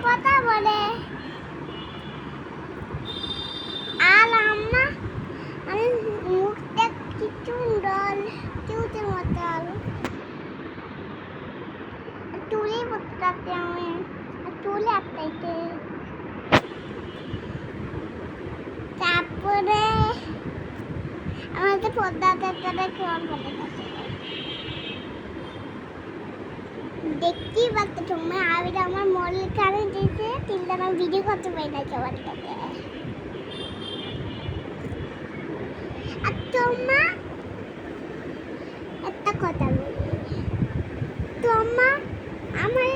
কথা বলে আর আম্মা আমি মুখটা কিছু ডল কিউটের মতন চুলে পড়তে আমি চুলে আটকাইতে তারপরে আমাদের পর্দাতে কেমন বলে গেছে দেখতেই পাচ্ছ তোমার আমি আমার মলের কারণে দিয়েছে তিনটা আমি ভিডিও করতে পারি না সবার কাছে আর তোমার একটা কথা বলি তোমার আমার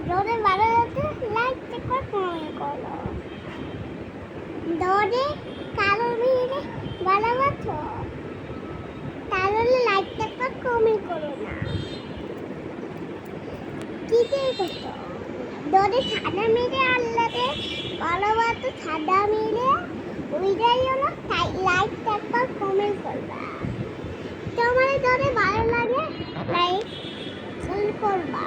জোরে ভালো যাচ্ছে লাইক চেক করে কমেন্ট করো দৌড়ে কালো মেয়ে ভালো আছো তাহলে লাইক চেক করে কমেন্ট করো না কি করতো দৌড়ে সাদা মেরে আল্লাহরে ভালোবাসো সাদা মেরে ওইটাই হলো লাইক চেক করে কমেন্ট করবা তোমার দৌড়ে ভালো লাগে লাইক করবা